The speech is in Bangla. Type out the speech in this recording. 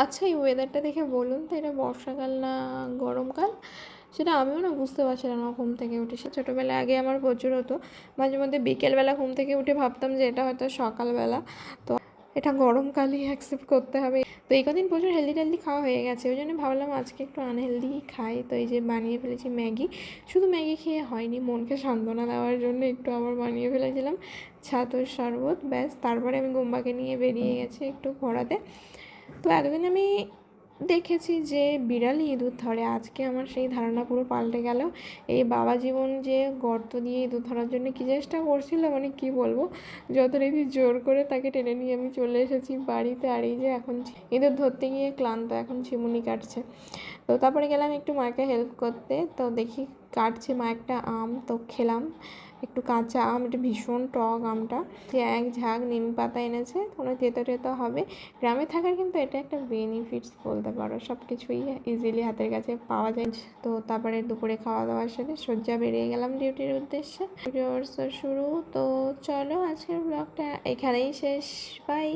আচ্ছা, এই ওয়েদারটা দেখে বলুন তো এটা বর্ষাকাল না গরমকাল? সেটা আমিও না বুঝতে পারছিলাম না ঘুম থেকে উঠে। সে ছোটোবেলায় আগে আমার প্রচুর হতো, মাঝে মধ্যে বিকেলবেলা ঘুম থেকে উঠে ভাবতাম যে এটা হয়তো সকালবেলা, তো এটা গরমকালই অ্যাকসেপ্ট করতে হবে। তো এই কদিন প্রচুর হেলদি টেলদি খাওয়া হয়ে গেছে, ওই জন্য ভাবলাম আজকে একটু আনহেলদি খাই। তো এই যে বানিয়ে ফেলেছি ম্যাগি। শুধু ম্যাগি খেয়ে হয়নি, মনকে সান্ত্বনা দেওয়ার জন্য একটু আবার বানিয়ে ফেলেছিলাম ছাতুর শরবত। ব্যাস, তারপরে আমি গুম্বাকে নিয়ে বেরিয়ে গেছি একটু ঘোরাতে। তো এতদিন আমি দেখেছি যে বিড়ালই ইঁদুর ধরে, আজকে আমার সেই ধারণা পুরো পাল্টে গেল। এই বাবা জীবন যে গর্ত দিয়ে ইঁদুর ধরার জন্য কী চেষ্টা করছিল, মানে কি বলবো, যথারীতি জোর করে তাকে টেনে নিয়ে আমি চলে এসেছি বাড়িতে। আর এই যে এখন ইঁদুর ধরতে গিয়ে ক্লান্ত, এখন চিমুনি কাটছে। তো তারপরে গেলাম একটু মাকে হেল্প করতে, তো দেখি কাটছে মা একটা আম, তো খেলাম একটু কাঁচা আম, এটা ভীষণ টক আমটা। এক ঝাঁক নিম পাতা এনেছে, কোনো তেতো টেতো হবে। গ্রামে থাকার কিন্তু এটা একটা বেনিফিটস বলতে পারো, সব কিছুই ইজিলি হাতের কাছে পাওয়া যায়। তো তারপরে দুপুরে খাওয়া দাওয়ার সাথে সজ্জা বেরিয়ে গেলাম ডিউটির উদ্দেশ্যে। শুরু। তো চলো আজকের ব্লগটা এখানেই শেষ, বাই।